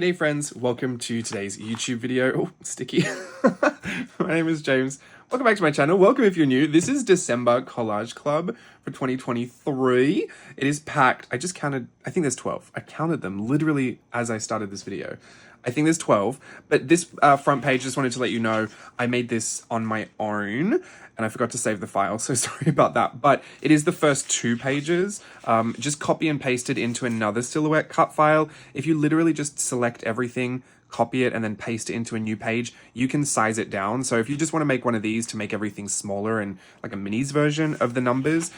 G'day friends, welcome to today's YouTube video. Oh, sticky. My name is James. Welcome back to my channel. Welcome if you're new. This is December Collage Club for 2023. It is packed. I just counted, I think there's 12. I counted them literally as I started this video. I think there's 12, but this front page, just wanted to let you know, I made this on my own and I forgot to save the file, so sorry about that. But it is the first 2 pages, just copy and paste it into another silhouette cut file. If you literally just select everything, copy it and then paste it into a new page, you can size it down. So if you just want to make one of these to make everything smaller and like a minis version of the numbers,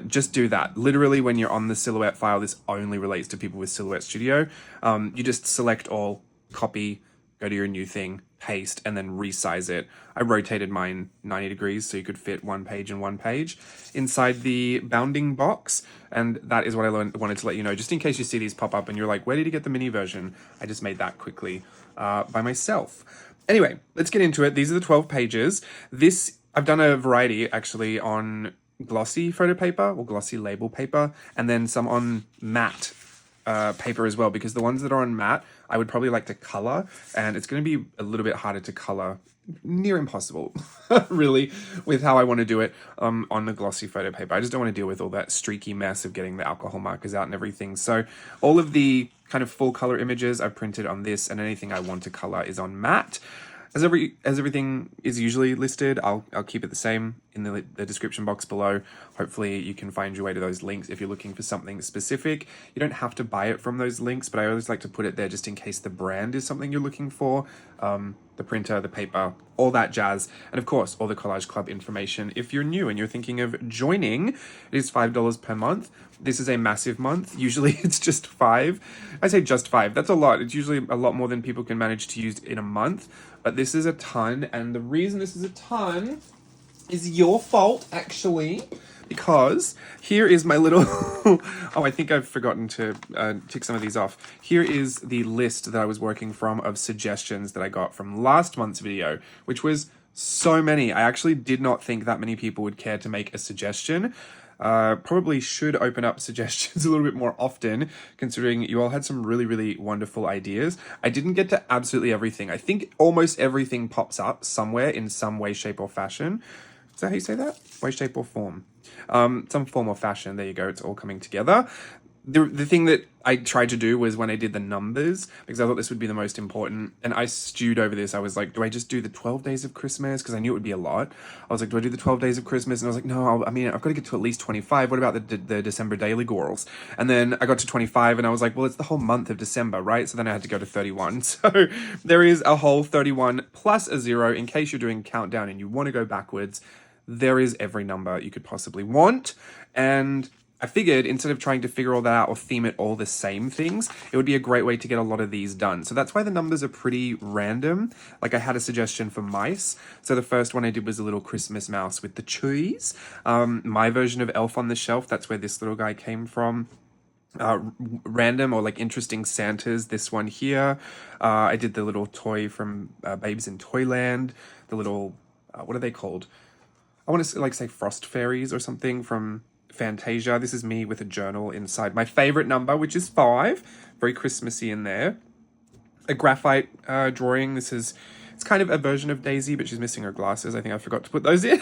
just do that. Literally when you're on the silhouette file, this only relates to people with Silhouette Studio. You just select all, copy, go to your new thing, paste, and then resize it. I rotated mine 90 degrees so you could fit one page in one page inside the bounding box. And that is what I wanted to let you know, just in case you see these pop up and you're like, where did you get the mini version? I just made that quickly by myself. Anyway, let's get into it. These are the 12 pages. I've done a variety actually on glossy photo paper or glossy label paper, and then some on matte paper as well, because the ones that are on matte, I would probably like to color, and it's going to be a little bit harder to color, near impossible, really, with how I want to do it on the glossy photo paper. I just don't want to deal with all that streaky mess of getting the alcohol markers out and everything. So all of the kind of full color images I've printed on this, and anything I want to color is on matte. As everything is usually listed, I'll keep it the same in the description box below. Hopefully you can find your way to those links if you're looking for something specific. You don't have to buy it from those links, but I always like to put it there just in case the brand is something you're looking for. The printer, the paper, all that jazz. And of course, all the Collage Club information. If you're new and you're thinking of joining, it is $5 per month. This is a massive month. Usually it's just 5. I say just 5. That's a lot. It's usually a lot more than people can manage to use in a month. But this is a ton. And the reason this is a ton is your fault, actually. Because here is my little, oh, I think I've forgotten to tick some of these off. Here is the list that I was working from of suggestions that I got from last month's video, which was so many. I actually did not think that many people would care to make a suggestion. Probably should open up suggestions a little bit more often, considering you all had some really, really wonderful ideas. I didn't get to absolutely everything. I think almost everything pops up somewhere in some way, shape, or fashion. Is that how you say that? Way, shape, or form. Some form or fashion. There you go. It's all coming together. The thing that I tried to do was when I did the numbers, because I thought this would be the most important, and I stewed over this. I was like, do I just do the 12 days of Christmas? Because I knew it would be a lot. I was like, do I do the 12 days of Christmas? And I was like, no, I've got to get to at least 25. What about the December daily girls? And then I got to 25 and I was like, well, it's the whole month of December, right? So then I had to go to 31. So there is a whole 31 plus a 0 in case you're doing countdown and you want to go backwards. There is every number you could possibly want. And I figured instead of trying to figure all that out or theme it all the same things, it would be a great way to get a lot of these done. So that's why the numbers are pretty random. Like I had a suggestion for mice. So the first one I did was a little Christmas mouse with the cheese. My version of Elf on the Shelf, that's where this little guy came from. Random or like interesting Santas, this one here. I did the little toy from Babes in Toyland. The little, what are they called? I want to like say frost fairies or something from Fantasia. This is me with a journal inside my favorite number, which is 5. Very Christmassy in there. A graphite drawing. It's kind of a version of Daisy, but she's missing her glasses. I think I forgot to put those in.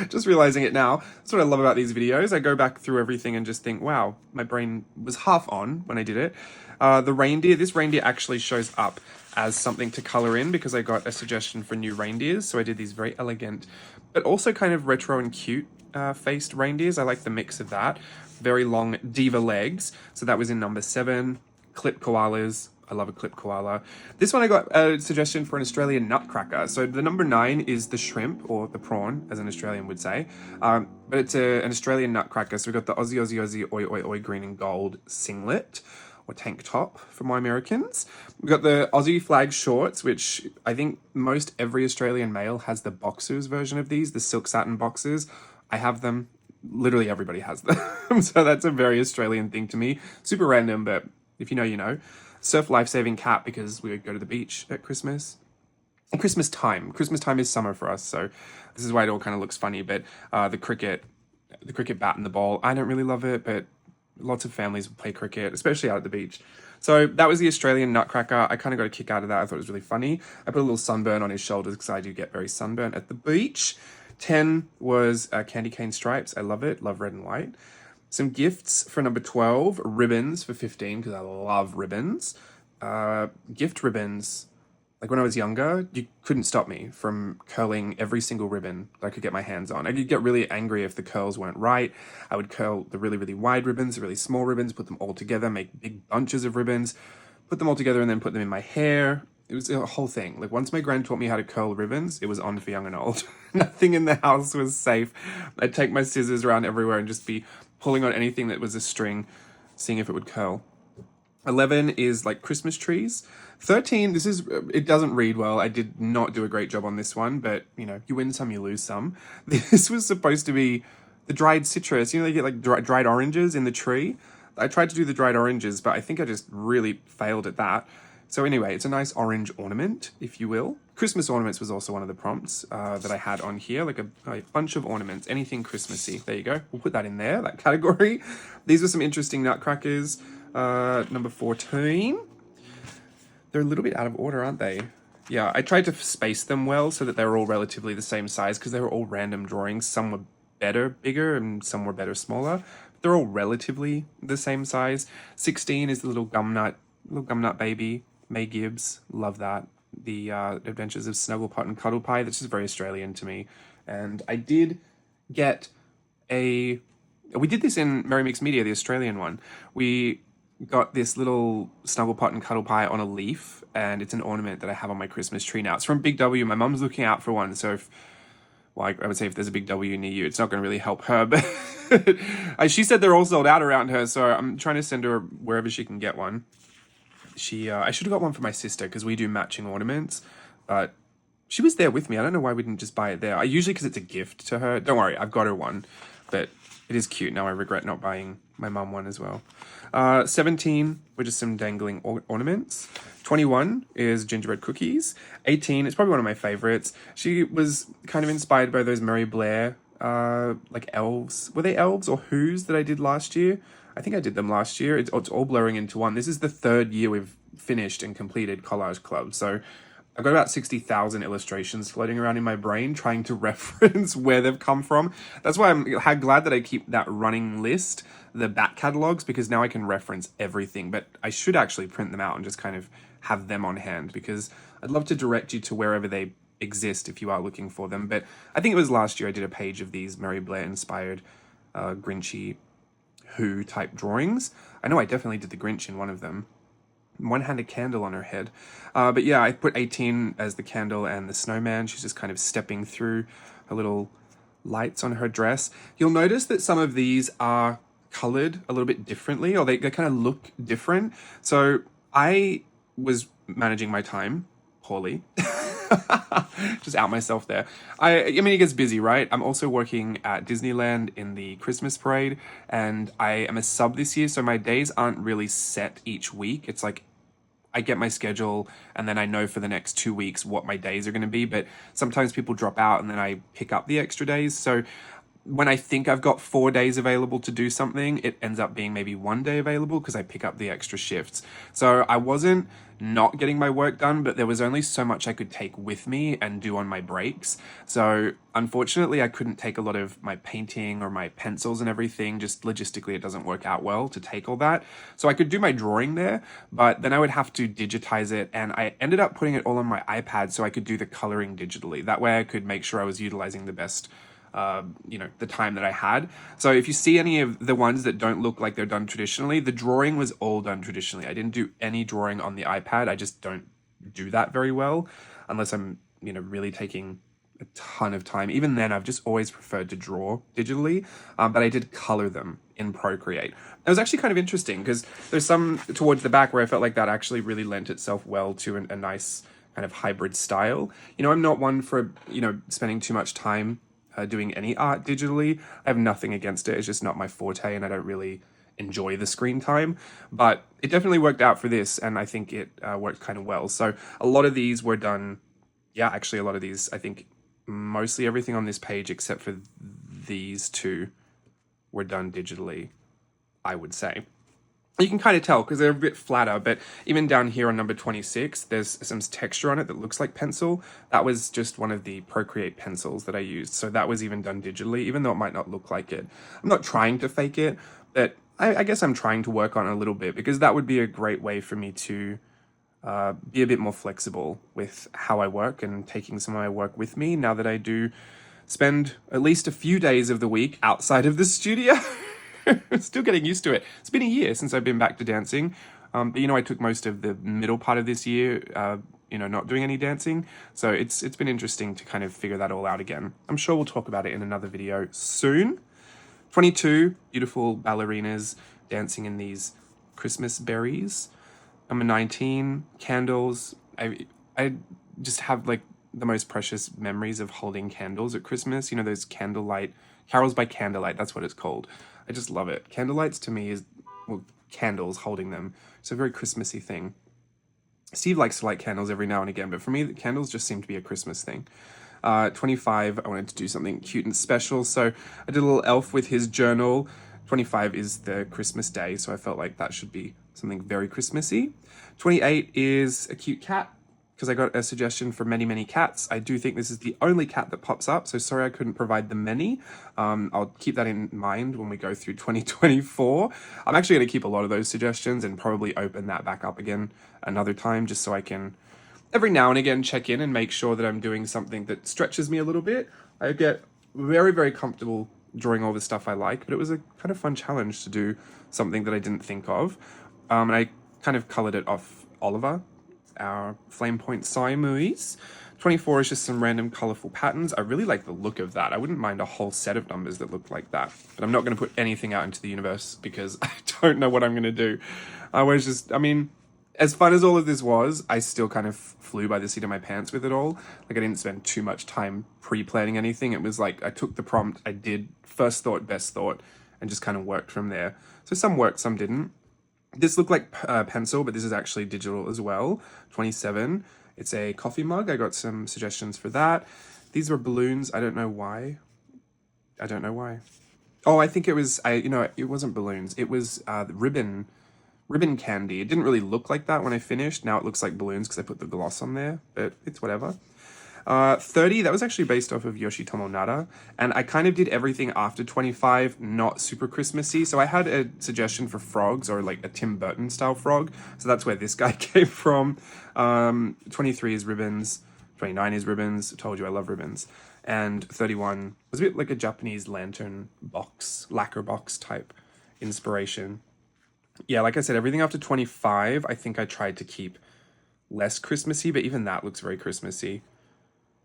Just realizing it now. That's what I love about these videos. I go back through everything and just think, wow, my brain was half on when I did it. The reindeer. This reindeer actually shows up as something to color in because I got a suggestion for new reindeers. So I did these very elegant, but also kind of retro and cute faced reindeers. I like the mix of that. Very long diva legs. So that was in number 7. Clip koalas. I love a clip koala. This one I got a suggestion for an Australian nutcracker. So the number 9 is the shrimp, or the prawn, as an Australian would say. But it's an Australian nutcracker. So we've got the Aussie, Aussie, Aussie, oi, oi, oi, green and gold singlet, or tank top for my Americans. We've got the Aussie flag shorts, which I think most every Australian male has the boxers version of these, the silk satin boxers. I have them. Literally everybody has them. So that's a very Australian thing to me. Super random, but if you know, you know. Surf life-saving cap because we would go to the beach at Christmas. And Christmas time. Christmas time is summer for us, so this is why it all kind of looks funny. But the cricket bat and the ball, I don't really love it, but lots of families would play cricket, especially out at the beach. So that was the Australian Nutcracker. I kind of got a kick out of that. I thought it was really funny. I put a little sunburn on his shoulders because I do get very sunburnt at the beach. 10 was Candy Cane Stripes. I love it. Love red and white. Some gifts for number 12. Ribbons for 15 because I love ribbons. Gift ribbons. Like when I was younger, you couldn't stop me from curling every single ribbon that I could get my hands on. I could get really angry if the curls weren't right. I would curl the really, really wide ribbons, the really small ribbons, put them all together, make big bunches of ribbons, put them all together and then put them in my hair. It was a whole thing. Like once my gran taught me how to curl ribbons, it was on for young and old. Nothing in the house was safe. I'd take my scissors around everywhere and just be pulling on anything that was a string, seeing if it would curl. 11 is like Christmas trees. 13, it doesn't read well. I did not do a great job on this one, but you know, you win some, you lose some. This was supposed to be the dried citrus. You know, they get like dried oranges in the tree. I tried to do the dried oranges, but I think I just really failed at that. So anyway, it's a nice orange ornament, if you will. Christmas ornaments was also one of the prompts that I had on here, like a bunch of ornaments, anything Christmassy. There you go. We'll put that in there, that category. These are some interesting nutcrackers. Number 14. They're a little bit out of order, aren't they? Yeah, I tried to space them well so that they were all relatively the same size because they were all random drawings. Some were better, bigger, and some were better, smaller. They're all relatively the same size. 16 is the little gumnut baby, May Gibbs. Love that. The Adventures of Snugglepot and Cuddlepie. That's just very Australian to me. And I did get we did this in Merry Mixed Media, the Australian one. We got this little Snugglepot and Cuddlepie on a leaf, and it's an ornament that I have on my Christmas tree now. It's from Big W. My mum's looking out for one, so I would say if there's a Big W near you, it's not going to really help her, but she said they're all sold out around her, so I'm trying to send her wherever she can get one. I should have got one for my sister, because we do matching ornaments, but she was there with me. I don't know why we didn't just buy it there. Usually because it's a gift to her. Don't worry, I've got her one, but it is cute. Now I regret not buying my mum one as well. 17 were just some dangling ornaments. 21 is gingerbread cookies. 18 is probably one of my favorites. She was kind of inspired by those Mary Blair, like elves. Were they elves or who's that I did last year? I think I did them last year. It's all blurring into one. This is the third year we've finished and completed Collage Club. So I've got about 60,000 illustrations floating around in my brain trying to reference where they've come from. That's why I'm glad that I keep that running list, the back catalogs, because now I can reference everything. But I should actually print them out and just kind of have them on hand, because I'd love to direct you to wherever they exist if you are looking for them. But I think it was last year I did a page of these Mary Blair inspired Grinchy Who type drawings. I know I definitely did the Grinch in one of them. One-handed candle on her head. But yeah, I put 18 as the candle and the snowman. She's just kind of stepping through her little lights on her dress. You'll notice that some of these are colored a little bit differently, or they kind of look different. So I was managing my time poorly. Just out myself there. I mean, it gets busy, right? I'm also working at Disneyland in the Christmas parade, and I am a sub this year, so my days aren't really set each week. It's like I get my schedule, and then I know for the next 2 weeks what my days are going to be, but sometimes people drop out, and then I pick up the extra days. So when I think I've got 4 days available to do something, it ends up being maybe 1 day available because I pick up the extra shifts. So I wasn't not getting my work done, but there was only so much I could take with me and do on my breaks. So unfortunately, I couldn't take a lot of my painting or my pencils and everything. Just logistically, it doesn't work out well to take all that. So I could do my drawing there, but then I would have to digitize it. And I ended up putting it all on my iPad so I could do the coloring digitally. That way I could make sure I was utilizing the best the time that I had. So if you see any of the ones that don't look like they're done traditionally, the drawing was all done traditionally. I didn't do any drawing on the iPad. I just don't do that very well unless I'm, really taking a ton of time. Even then, I've just always preferred to draw digitally, but I did color them in Procreate. It was actually kind of interesting because there's some towards the back where I felt like that actually really lent itself well to a nice kind of hybrid style. I'm not one for, spending too much time doing any art digitally. I have nothing against it. It's just not my forte, and I don't really enjoy the screen time. But it definitely worked out for this, and I think it worked kind of well. So a lot of these were done. Yeah, actually, a lot of these. I think mostly everything on this page, except for these two, were done digitally. I would say. You can kind of tell because they're a bit flatter, but even down here on number 26, there's some texture on it that looks like pencil. That was just one of the Procreate pencils that I used. So that was even done digitally, even though it might not look like it. I'm not trying to fake it, but I guess I'm trying to work on it a little bit because that would be a great way for me to be a bit more flexible with how I work and taking some of my work with me now that I do spend at least a few days of the week outside of the studio. Still getting used to it. It's been a year since I've been back to dancing. But I took most of the middle part of this year, not doing any dancing. So it's been interesting to kind of figure that all out again. I'm sure we'll talk about it in another video soon. 22, beautiful ballerinas dancing in these Christmas berries. Number 19, candles. I just have like the most precious memories of holding candles at Christmas. Those candlelight, carols by candlelight, that's what it's called. I just love it. Candlelights to me is, candles, holding them. It's a very Christmassy thing. Steve likes to light candles every now and again, but for me, the candles just seem to be a Christmas thing. 25, I wanted to do something cute and special, so I did a little elf with his journal. 25 is the Christmas day, so I felt like that should be something very Christmassy. 28 is a cute cat, because I got a suggestion for many, many cats. I do think this is the only cat that pops up, so sorry I couldn't provide the many. I'll keep that in mind when we go through 2024. I'm actually going to keep a lot of those suggestions and probably open that back up again another time, just so I can every now and again check in and make sure that I'm doing something that stretches me a little bit. I get very, very comfortable drawing all the stuff I like, but it was a kind of fun challenge to do something that I didn't think of. And I kind of colored it off Oliver, our Flame Point Siamese. 24 is just some random colorful patterns. I really like the look of that. I wouldn't mind a whole set of numbers that look like that, but I'm not going to put anything out into the universe because I don't know what I'm going to do. As fun as all of this was, I still kind of flew by the seat of my pants with it all. Like I didn't spend too much time pre-planning anything. It was like I took the prompt, I did first thought, best thought, and just kind of worked from there. So some worked, some didn't. This looked like pencil, but this is actually digital as well. 27. It's a coffee mug. I got some suggestions for that. These were balloons. I don't know why. Oh, I think it was, it wasn't balloons. It was ribbon candy. It didn't really look like that when I finished. Now it looks like balloons because I put the gloss on there, but it's whatever. 30, that was actually based off of Yoshitomo Nara, and I kind of did everything after 25 not super Christmassy, so I had a suggestion for frogs, or like a Tim Burton style frog, so that's where this guy came from. 23 is ribbons, 29 is ribbons, I told you I love ribbons, and 31 was a bit like a Japanese lantern box, lacquer box type inspiration. Yeah, like I said, everything after 25, I think I tried to keep less Christmassy, but even that looks very Christmassy.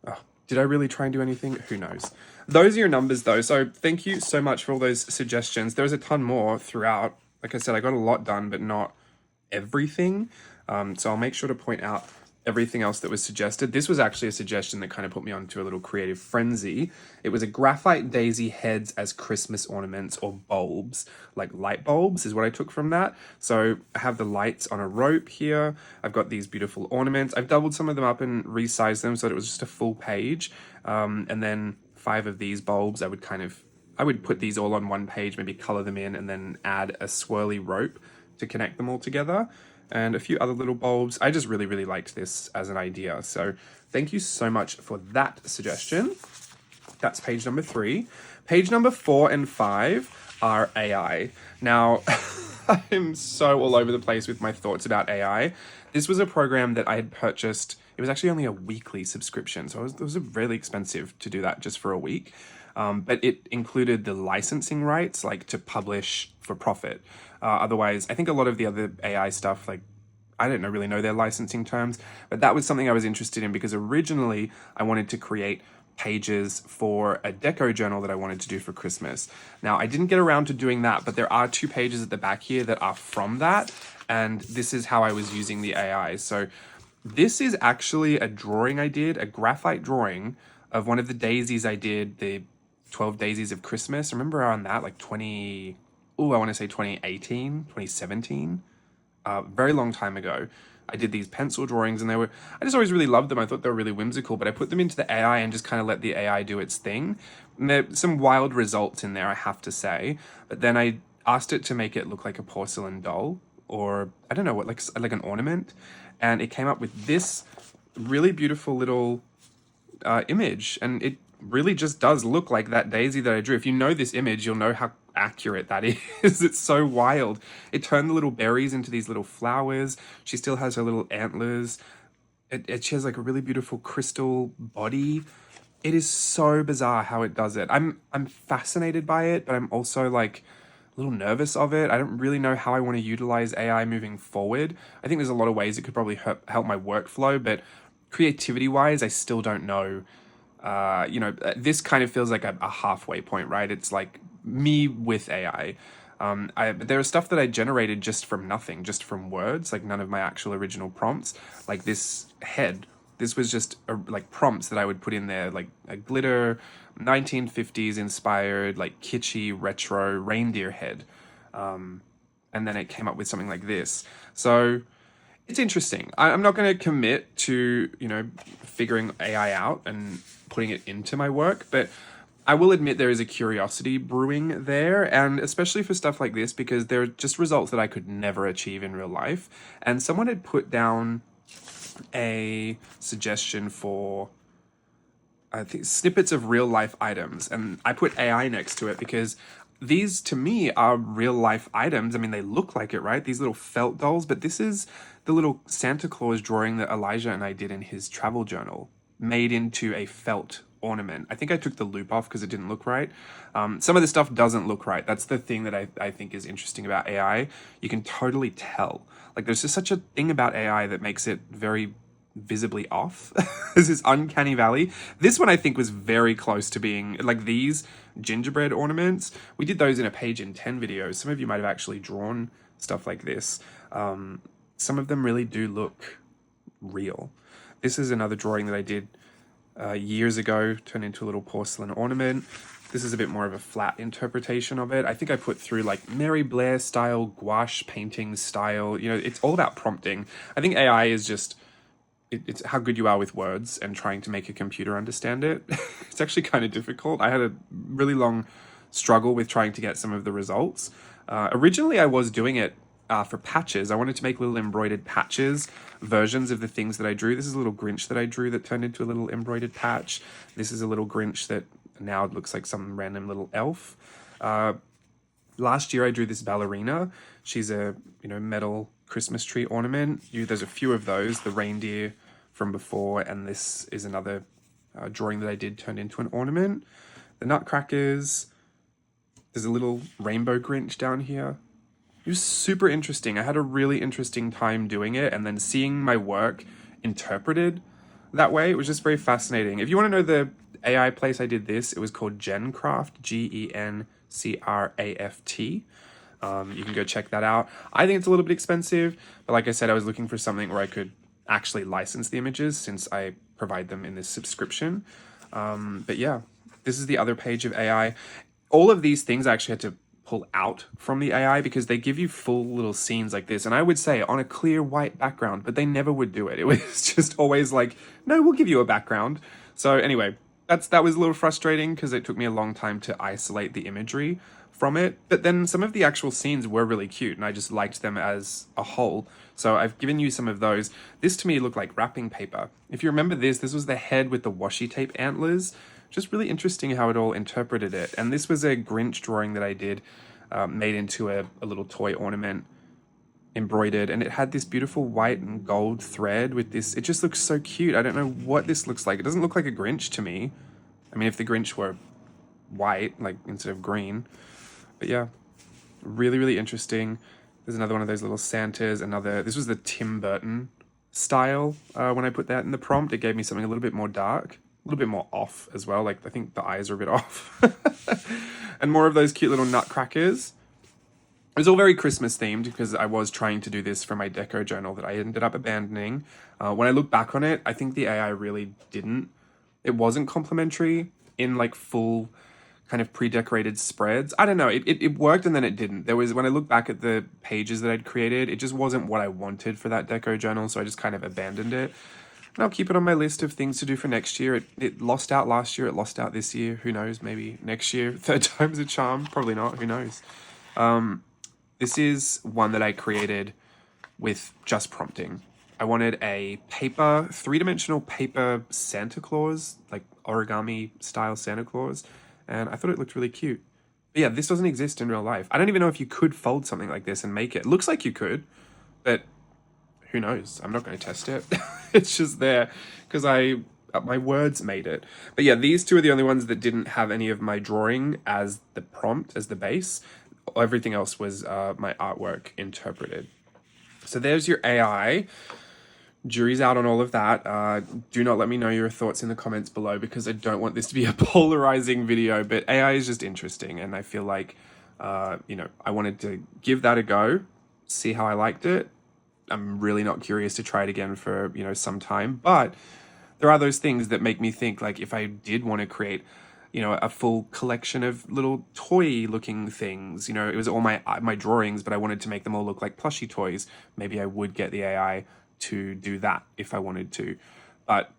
Oh, did I really try and do anything? Who knows? Those are your numbers though. So thank you so much for all those suggestions. There's a ton more throughout. Like I said, I got a lot done, but not everything. So I'll make sure to point out everything else that was suggested. This was actually a suggestion that kind of put me onto a little creative frenzy. It was a graphite daisy heads as Christmas ornaments or bulbs, like light bulbs is what I took from that. So I have the lights on a rope here. I've got these beautiful ornaments. I've doubled some of them up and resized them so that it was just a full page. And then 5 of these bulbs, I would put these all on one page, maybe color them in, and then add a swirly rope to connect them all together. And a few other little bulbs. I just really, really liked this as an idea. So thank you so much for that suggestion. That's page number 3. Page number 4 and 5 are AI. Now, I'm so all over the place with my thoughts about AI. This was a program that I had purchased. It was actually only a weekly subscription. So it was really expensive to do that just for a week. But it included the licensing rights, like to publish for profit. Otherwise, I think a lot of the other AI stuff, like, I don't really know their licensing terms, but that was something I was interested in because originally I wanted to create pages for a deco journal that I wanted to do for Christmas. Now, I didn't get around to doing that, but there are 2 pages at the back here that are from that, and this is how I was using the AI. So this is actually a drawing I did, a graphite drawing of one of the daisies I did, the 12 Daisies of Christmas. Remember on that, like 2018, 2017, very long time ago. I did these pencil drawings and I just always really loved them. I thought they were really whimsical, but I put them into the AI and just kind of let the AI do its thing. And there's some wild results in there, I have to say. But then I asked it to make it look like a porcelain doll, or I don't know what, like an ornament, and it came up with this really beautiful little image, and it really just does look like that daisy that I drew. If you know this image, you'll know how accurate that is. It's so wild. It turned the little berries into these little flowers. She still has her little antlers. She has like a really beautiful crystal body. It is so bizarre how it does it. I'm fascinated by it, but I'm also like a little nervous of it. I don't really know how I want to utilize AI moving forward. I think there's a lot of ways it could probably help my workflow, but creativity wise, I still don't know. This kind of feels like a halfway point, right? It's like me with AI. There is stuff that I generated just from nothing, just from words, like none of my actual original prompts. Like this head, this was just like prompts that I would put in there, like a glitter, 1950s inspired, like kitschy, retro reindeer head. And then it came up with something like this. So it's interesting. I'm not going to commit to, figuring AI out and putting it into my work, but I will admit there is a curiosity brewing there, and especially for stuff like this, because there are just results that I could never achieve in real life. And someone had put down a suggestion for, I think, snippets of real life items, and I put AI next to it because these to me are real life items. I mean, they look like it, right? These little felt dolls, but this is the little Santa Claus drawing that Elijah and I did in his travel journal, made into a felt ornament. I think I took the loop off because it didn't look right. Some of the stuff doesn't look right. That's the thing that I think is interesting about AI. You can totally tell. Like, there's just such a thing about AI that makes it very visibly off. There's this uncanny valley. This one I think was very close to being like these gingerbread ornaments. We did those in a page in 10 videos. Some of you might have actually drawn stuff like this. Some of them really do look real. This is another drawing that I did years ago, turned into a little porcelain ornament. This is a bit more of a flat interpretation of it. I think I put through like Mary Blair style, gouache painting style. It's all about prompting. I think AI is just, it's how good you are with words and trying to make a computer understand it. It's actually kind of difficult. I had a really long struggle with trying to get some of the results. Originally, I was doing it for patches. I wanted to make little embroidered patches, versions of the things that I drew. This is a little Grinch that I drew that turned into a little embroidered patch. This is a little Grinch that now looks like some random little elf. Last year I drew this ballerina. She's a metal Christmas tree ornament. There's a few of those, the reindeer from before, and this is another drawing that I did turned into an ornament. The nutcrackers. There's a little rainbow Grinch down here. It was super interesting. I had a really interesting time doing it, and then seeing my work interpreted that way, it was just very fascinating. If you want to know the AI place I did this, it was called Gencraft, Gencraft. You can go check that out. I think it's a little bit expensive, but like I said, I was looking for something where I could actually license the images since I provide them in this subscription. But yeah, this is the other page of AI. All of these things I actually had to pull out from the AI because they give you full little scenes like this. And I would say on a clear white background, but they never would do it. It was just always like, no, we'll give you a background. So anyway, that was a little frustrating because it took me a long time to isolate the imagery from it. But then some of the actual scenes were really cute and I just liked them as a whole. So I've given you some of those. This to me looked like wrapping paper. If you remember this was the head with the washi tape antlers. Just really interesting how it all interpreted it. And this was a Grinch drawing that I did, made into a little toy ornament, embroidered, and it had this beautiful white and gold thread with this. It just looks so cute. I don't know what this looks like. It doesn't look like a Grinch to me. I mean, if the Grinch were white, like instead of green. But yeah, really, really interesting. There's another one of those little Santas. This was the Tim Burton style. When I put that in the prompt, it gave me something a little bit more dark. A little bit more off as well. Like I think the eyes are a bit off. And more of those cute little nutcrackers. It was all very Christmas themed because I was trying to do this for my deco journal that I ended up abandoning. When I look back on it, I think the AI really didn't. It wasn't complimentary in like full kind of pre-decorated spreads. I don't know. It worked and then it didn't. When I look back at the pages that I'd created, it just wasn't what I wanted for that deco journal. So I just kind of abandoned it. And I'll keep it on my list of things to do for next year. It lost out last year. It lost out this year. Who knows? Maybe next year. Third time's a charm. Probably not. Who knows? This is one that I created with just prompting. I wanted a paper, three-dimensional paper Santa Claus, like origami style Santa Claus, and I thought it looked really cute. But yeah, this doesn't exist in real life. I don't even know if you could fold something like this and make it. It looks like you could, but who knows? I'm not going to test it. It's just there because my words made it. But yeah, these two are the only ones that didn't have any of my drawing as the prompt, as the base. Everything else was my artwork interpreted. So there's your AI. Jury's out on all of that. Do not let me know your thoughts in the comments below because I don't want this to be a polarizing video, but AI is just interesting. And I feel like, I wanted to give that a go, see how I liked it. I'm really not curious to try it again for, some time, but there are those things that make me think, like, if I did want to create, a full collection of little toy looking things, it was all my drawings, but I wanted to make them all look like plushy toys. Maybe I would get the AI to do that if I wanted to. But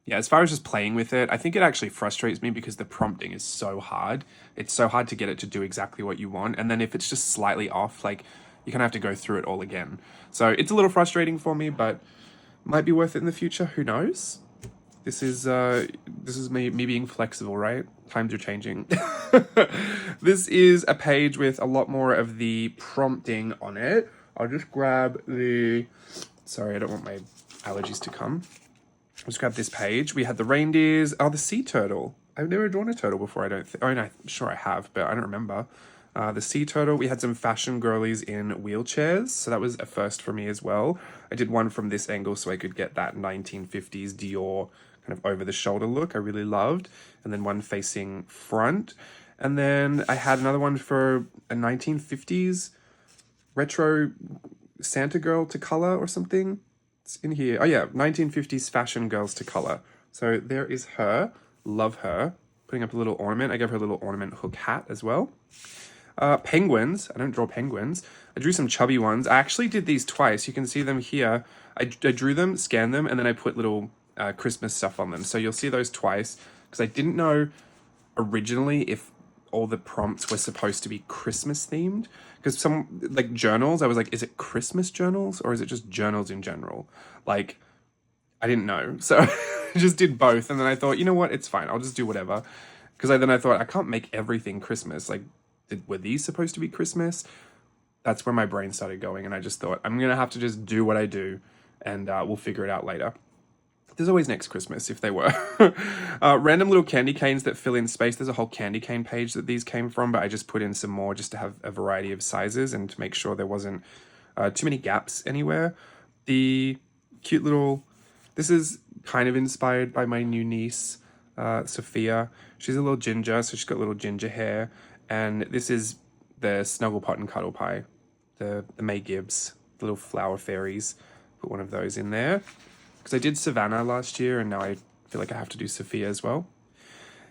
yeah, as far as just playing with it, I think it actually frustrates me because the prompting is so hard. It's so hard to get it to do exactly what you want. And then if it's just slightly off, like, you kind of have to go through it all again. So it's a little frustrating for me, but might be worth it in the future. Who knows? This is me being flexible, right? Times are changing. This is a page with a lot more of the prompting on it. I'll just grab sorry, I don't want my allergies to come. I'll just grab this page. We had the reindeers. Oh, the sea turtle. I've never drawn a turtle before, I don't think. Oh, no, I'm sure I have, but I don't remember. The sea turtle. We had some fashion girlies in wheelchairs, so that was a first for me as well. I did one from this angle so I could get that 1950s Dior kind of over the shoulder look I really loved, and then one facing front. And then I had another one for a 1950s retro Santa girl to color or something. It's in here. Oh yeah, 1950s fashion girls to color. So there is her. Love her. Putting up a little ornament. I gave her a little ornament hook hat as well. Penguins. I don't draw penguins. I drew some chubby ones. I actually did these twice. You can see them here. I drew them, scanned them, and then I put little Christmas stuff on them. So you'll see those twice because I didn't know originally if all the prompts were supposed to be Christmas themed. Because some, like, journals, I was like, is it Christmas journals or is it just journals in general? Like, I didn't know. So I just did both. And then I thought, you know what? It's fine. I'll just do whatever. Because then I thought, I can't make everything Christmas. Like, were these supposed to be Christmas? That's where my brain started going. And I just thought, I'm going to have to just do what I do. And we'll figure it out later. There's always next Christmas if they were. Random little candy canes that fill in space. There's a whole candy cane page that these came from, but I just put in some more just to have a variety of sizes and to make sure there wasn't too many gaps anywhere. The cute little... This is kind of inspired by my new niece, Sophia. She's a little ginger, so she's got little ginger hair. And this is the Snuggle Pot and Cuddle Pie, the May Gibbs, the little flower fairies. Put one of those in there. Because I did Savannah last year, and now I feel like I have to do Sophia as well.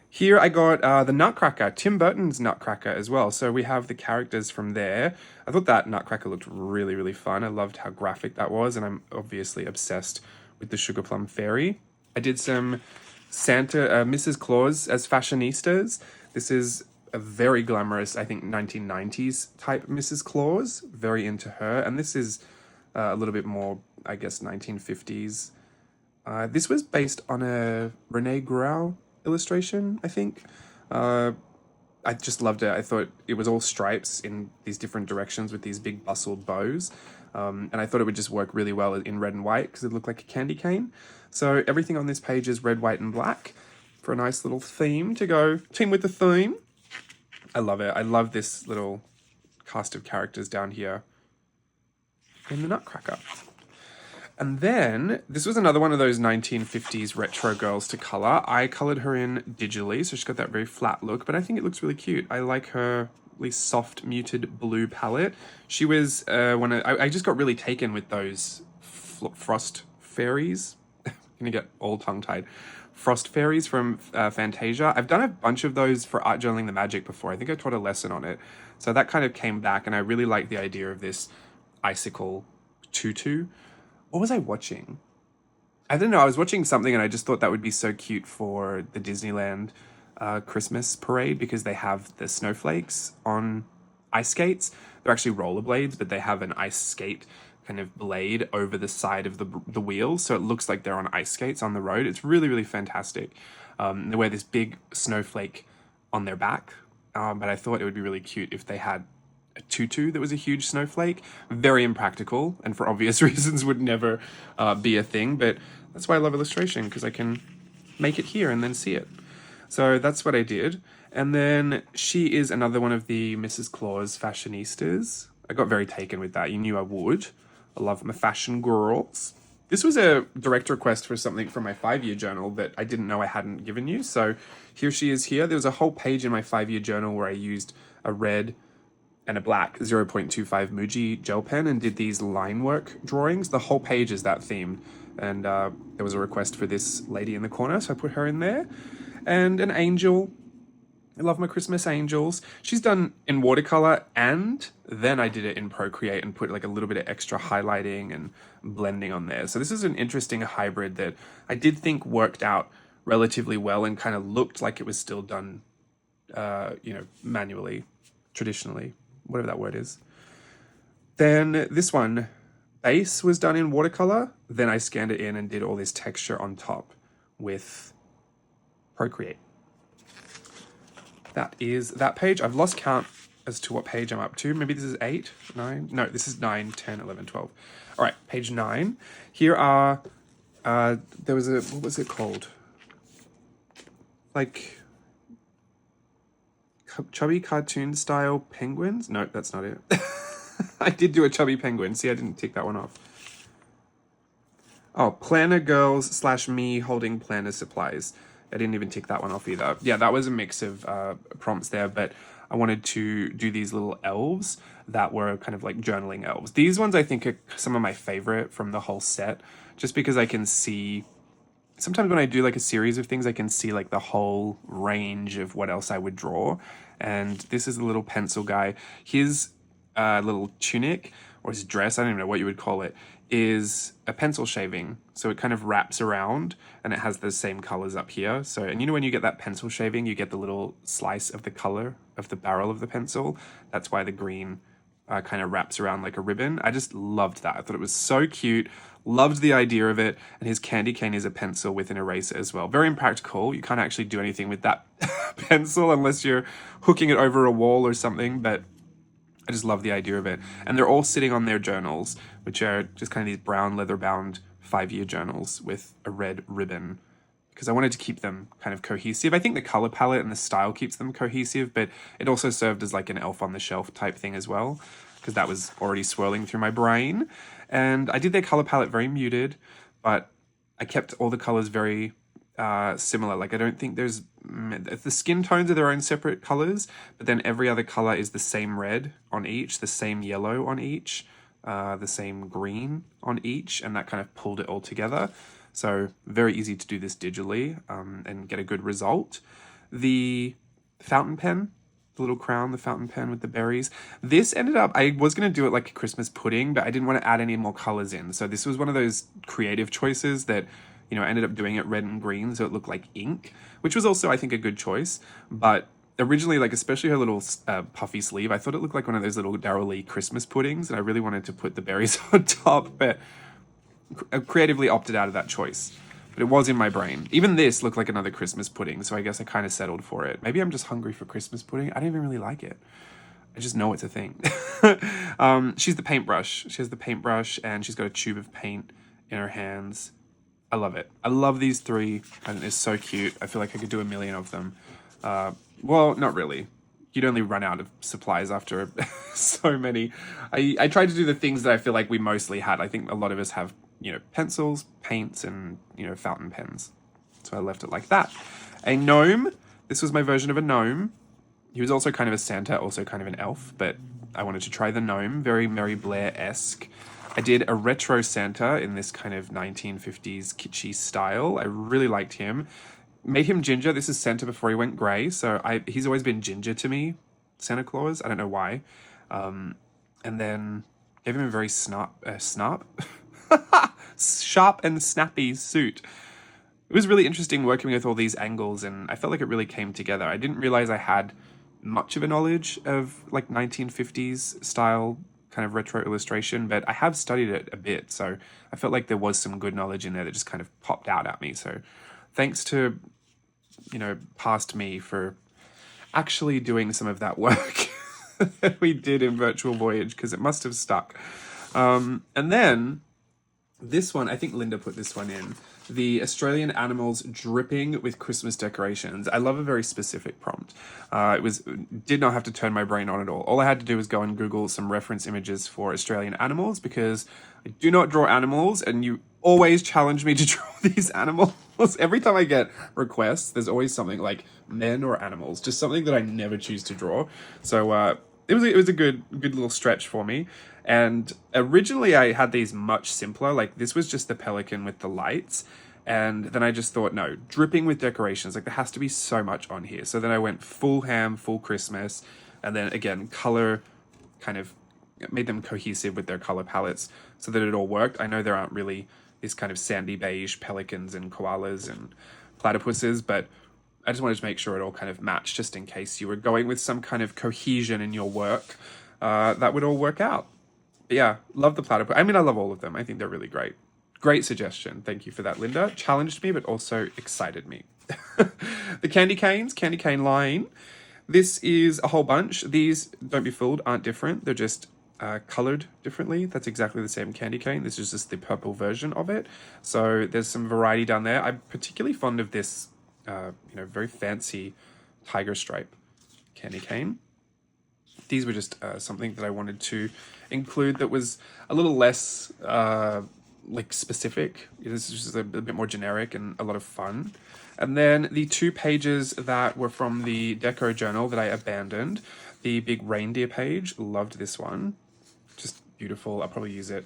Here I got the Nutcracker, Tim Burton's Nutcracker as well. So we have the characters from there. I thought that Nutcracker looked really, really fun. I loved how graphic that was, and I'm obviously obsessed with the Sugar Plum Fairy. I did some Santa, Mrs. Claus as fashionistas. This is a very glamorous, I think, 1990s type Mrs. Claus. Very into her. And this is a little bit more, I guess, 1950s. This was based on a Rene Grau illustration, I think. I just loved it. I thought it was all stripes in these different directions with these big bustled bows. And I thought it would just work really well in red and white because it looked like a candy cane. So everything on this page is red, white, and black for a nice little theme to go team with the theme. I love it. I love this little cast of characters down here in the Nutcracker. And then, this was another one of those 1950s retro girls to color. I colored her in digitally, so she's got that very flat look, but I think it looks really cute. I like her really soft, muted blue palette. She was, I just got really taken with those frost fairies. I'm gonna get all tongue-tied. Frost fairies from Fantasia. I've done a bunch of those for Art Journaling the Magic before. I think I taught a lesson on it. So that kind of came back, and I really like the idea of this icicle tutu. What was I watching? I don't know. I was watching something and I just thought that would be so cute for the Disneyland Christmas parade because they have the snowflakes on ice skates. They're actually rollerblades, but they have an ice skate kind of blade over the side of the wheels, so it looks like they're on ice skates on the road. It's really, really fantastic. They wear this big snowflake on their back, but I thought it would be really cute if they had a tutu that was a huge snowflake. Very impractical, and for obvious reasons would never be a thing, but that's why I love illustration, because I can make it here and then see it. So that's what I did. And then she is another one of the Mrs. Claus fashionistas. I got very taken with that. You knew I would. I love my fashion girls. This was a direct request for something from my 5-year journal that I didn't know I hadn't given you. So here she is here. There was a whole page in my 5-year journal where I used a red and a black 0.25 Muji gel pen and did these line work drawings. The whole page is that themed. And there was a request for this lady in the corner, so I put her in there. And an angel. I love my Christmas angels. She's done in watercolor, and then I did it in Procreate and put like a little bit of extra highlighting and blending on there. So this is an interesting hybrid that I did think worked out relatively well and kind of looked like it was still done, manually, traditionally, whatever that word is. Then this one, base was done in watercolor. Then I scanned it in and did all this texture on top with Procreate. That is that page. I've lost count as to what page I'm up to. Maybe this is 8, 9. No, this is 9, 10, 11, 12. All right, page 9. Here are, there was a, what was it called? Like, chubby cartoon style penguins? No, that's not it. I did do a chubby penguin. See, I didn't tick that one off. Oh, planner girls / me holding planner supplies. I didn't even tick that one off either. Yeah, that was a mix of prompts there, but I wanted to do these little elves that were kind of like journaling elves. These ones I think are some of my favorite from the whole set, just because I can see, sometimes when I do like a series of things, I can see like the whole range of what else I would draw. And this is a little pencil guy. His little tunic, or his dress, I don't even know what you would call it, is a pencil shaving. So it kind of wraps around and it has the same colors up here. So, and you know when you get that pencil shaving, you get the little slice of the color of the barrel of the pencil. That's why the green kind of wraps around like a ribbon. I just loved that. I thought it was so cute. Loved the idea of it. And his candy cane is a pencil with an eraser as well. Very impractical. You can't actually do anything with that pencil unless you're hooking it over a wall or something, but I just love the idea of it. And they're all sitting on their journals, which are just kind of these brown leather-bound 5-year journals with a red ribbon, because I wanted to keep them kind of cohesive. I think the color palette and the style keeps them cohesive, but it also served as like an elf on the shelf type thing as well, because that was already swirling through my brain. And I did their color palette very muted, but I kept all the colors very similar. Like I don't think there's, the skin tones are their own separate colors, but then every other color is the same red on each, the same yellow on each, the same green on each, and that kind of pulled it all together. So very easy to do this digitally and get a good result. The fountain pen, the little crown, the fountain pen with the berries. This ended up, I was going to do it like a Christmas pudding, but I didn't want to add any more colors in. So this was one of those creative choices that, you know, I ended up doing it red and green so it looked like ink, which was also, I think, a good choice. But originally, like especially her little puffy sleeve, I thought it looked like one of those little Darryl Lee Christmas puddings, and I really wanted to put the berries on top, but I creatively opted out of that choice. But it was in my brain. Even this looked like another Christmas pudding, so I guess I kind of settled for it. Maybe I'm just hungry for Christmas pudding. I don't even really like it. I just know it's a thing. She's the paintbrush. She has the paintbrush, and she's got a tube of paint in her hands. I love it. I love these three, and it's so cute. I feel like I could do a million of them. Well, not really. You'd only run out of supplies after so many. I tried to do the things that I feel like we mostly had. I think a lot of us have, you know, pencils, paints, and, you know, fountain pens. So I left it like that. A gnome. This was my version of a gnome. He was also kind of a Santa, also kind of an elf, but I wanted to try the gnome. Very Mary Blair-esque. I did a retro Santa in this kind of 1950s kitschy style. I really liked him. Made him ginger. This is Santa before he went grey, so he's always been ginger to me, Santa Claus. I don't know why. And then gave him a very sharp and snappy suit. It was really interesting working with all these angles, and I felt like it really came together. I didn't realize I had much of a knowledge of like 1950s style kind of retro illustration, but I have studied it a bit, so I felt like there was some good knowledge in there that just kind of popped out at me. So thanks to, you know, past me for actually doing some of that work that we did in Virtual Voyage, because it must have stuck. And then this one, I think Linda put this one in, the Australian animals dripping with Christmas decorations. I love a very specific prompt. Did not have to turn my brain on at all. All I had to do was go and Google some reference images for Australian animals, because I do not draw animals, and you always challenge me to draw these animals. Every time I get requests, there's always something like men or animals, just something that I never choose to draw. So it was a good little stretch for me. And originally I had these much simpler, like this was just the pelican with the lights. And then I just thought, no, dripping with decorations, like there has to be so much on here. So then I went full ham, full Christmas, and then again, color kind of made them cohesive with their color palettes so that it all worked. I know there aren't really these kind of sandy beige pelicans and koalas and platypuses, but I just wanted to make sure it all kind of matched, just in case you were going with some kind of cohesion in your work, that would all work out. But yeah, love the platypus. I mean, I love all of them. I think they're really great. Great suggestion. Thank you for that, Linda. Challenged me, but also excited me. The candy cane line. This is a whole bunch. These, don't be fooled, aren't different. They're just colored differently. That's exactly the same candy cane. This is just the purple version of it. So there's some variety down there. I'm particularly fond of this, very fancy tiger stripe candy cane. These were just something that I wanted to include that was a little less specific. This is just a bit more generic and a lot of fun. And then the 2 pages that were from the Deco journal that I abandoned, the big reindeer page, loved this one. Just beautiful. I'll probably use it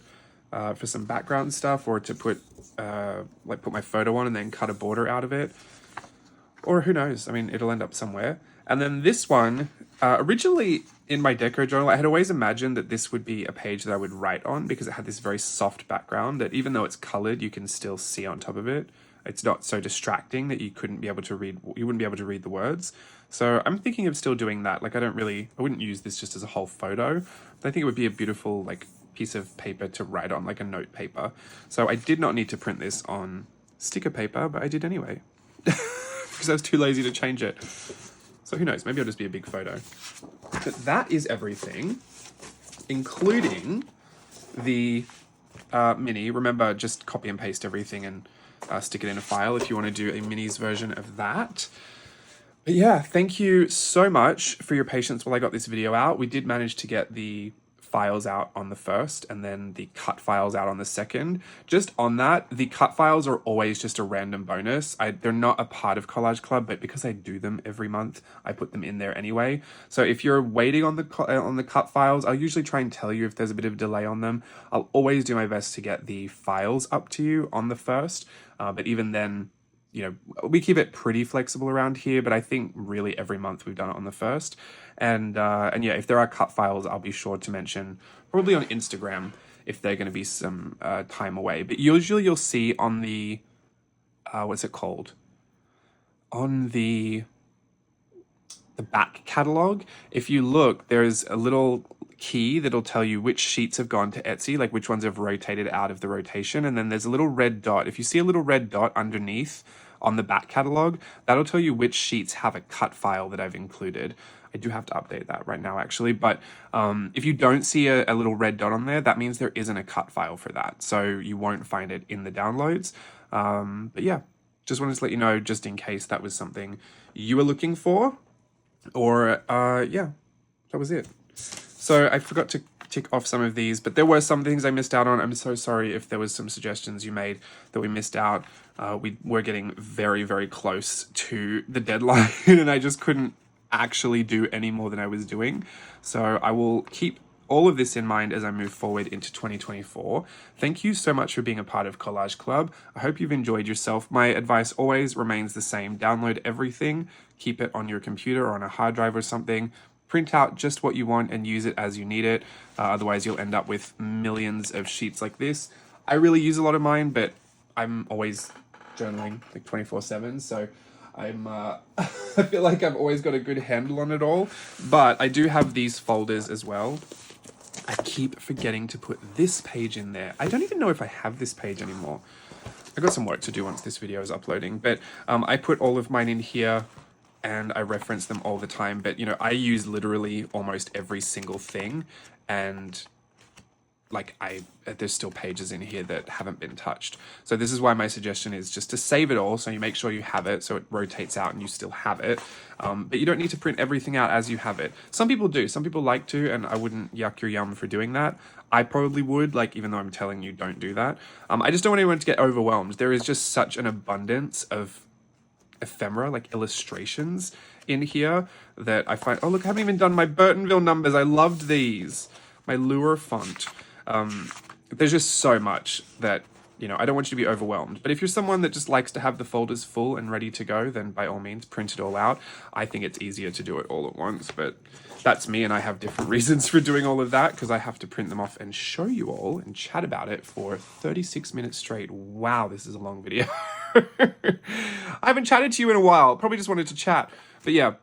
for some background stuff, or to put my photo on and then cut a border out of it. Or who knows? I mean, it'll end up somewhere. And then this one, originally in my Deco journal, I had always imagined that this would be a page that I would write on, because it had this very soft background that even though it's colored, you can still see on top of it. It's not so distracting that you wouldn't be able to read the words. So I'm thinking of still doing that. Like I wouldn't use this just as a whole photo, but I think it would be a beautiful like piece of paper to write on, like a note paper. So I did not need to print this on sticker paper, but I did anyway. Because I was too lazy to change it. So who knows, maybe it'll just be a big photo. But that is everything, including the mini. Remember, just copy and paste everything and stick it in a file if you want to do a minis version of that. But yeah, thank you so much for your patience while I got this video out. We did manage to get the files out on the 1st and then the cut files out on the 2nd. Just on that, the cut files are always just a random bonus. They're not a part of Collage Club, but because I do them every month, I put them in there anyway. So if you're waiting on the cut files, I'll usually try and tell you if there's a bit of a delay on them. I'll always do my best to get the files up to you on the 1st, but even then, we keep it pretty flexible around here, but I think really every month we've done it on the 1st. And yeah, if there are cut files, I'll be sure to mention, probably on Instagram, if they're going to be some time away. But usually you'll see on the, what's it called? On the back catalog, if you look, there's a little key that'll tell you which sheets have gone to Etsy, like which ones have rotated out of the rotation. And then there's a little red dot. If you see a little red dot underneath on the back catalog, that'll tell you which sheets have a cut file that I've included. I do have to update that right now, actually. But if you don't see a little red dot on there, that means there isn't a cut file for that. So you won't find it in the downloads. But yeah, just wanted to let you know, just in case that was something you were looking for. Or yeah, that was it. So I forgot to tick off some of these, but there were some things I missed out on. I'm so sorry if there was some suggestions you made that we missed out. We were getting very, very close to the deadline and I just couldn't actually do any more than I was doing. So I will keep all of this in mind as I move forward into 2024. Thank you so much for being a part of Collage Club. I hope you've enjoyed yourself. My advice always remains the same. Download everything, keep it on your computer or on a hard drive or something. Print out just what you want and use it as you need it. Otherwise, you'll end up with millions of sheets like this. I really use a lot of mine, but I'm always journaling like 24/7. So I'm I feel like I've always got a good handle on it all, but I do have these folders as well. I keep forgetting to put this page in there. I don't even know if I have this page anymore. I've got some work to do once this video is uploading, but I put all of mine in here and I reference them all the time. But, you know, I use literally almost every single thing, and like there's still pages in here that haven't been touched. So this is why my suggestion is just to save it all, so you make sure you have it, so it rotates out and you still have it. But you don't need to print everything out as you have it. Some people do, some people like to, and I wouldn't yuck your yum for doing that. I probably would, like, even though I'm telling you don't do that. I just don't want anyone to get overwhelmed. There is just such an abundance of ephemera, like illustrations in here, that I find, oh look, I haven't even done my Burtonville numbers. I loved these. My Lure font. There's just so much that, you know, I don't want you to be overwhelmed. But if you're someone that just likes to have the folders full and ready to go, then by all means, print it all out. I think it's easier to do it all at once, but that's me, and I have different reasons for doing all of that, because I have to print them off and show you all and chat about it for 36 minutes straight. Wow, this is a long video. I haven't chatted to you in a while. Probably just wanted to chat. But yeah,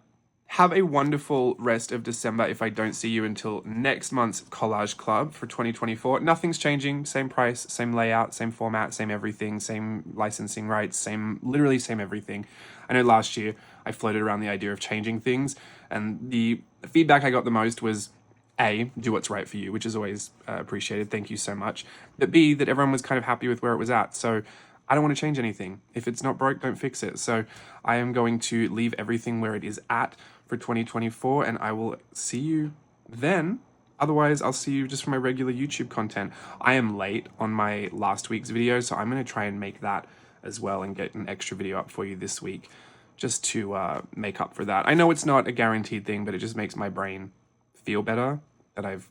have a wonderful rest of December if I don't see you until next month's Collage Club for 2024. Nothing's changing. Same price, same layout, same format, same everything, same licensing rights, literally same everything. I know last year I floated around the idea of changing things, and the feedback I got the most was A, do what's right for you, which is always appreciated. Thank you so much. But B, that everyone was kind of happy with where it was at. So I don't want to change anything. If it's not broke, don't fix it. So I am going to leave everything where it is at for 2024, and I will see you then. Otherwise, I'll see you just for my regular YouTube content. I am late on my last week's video, so I'm going to try and make that as well and get an extra video up for you this week, just to make up for that. I know it's not a guaranteed thing, but it just makes my brain feel better that I've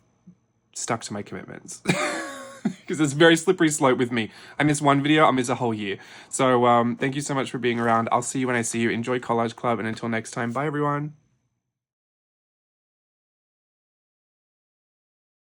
stuck to my commitments. Because it's a very slippery slope with me. I miss one video, I miss a whole year. So thank you so much for being around. I'll see you when I see you. Enjoy Collage Club, and until next time, bye everyone.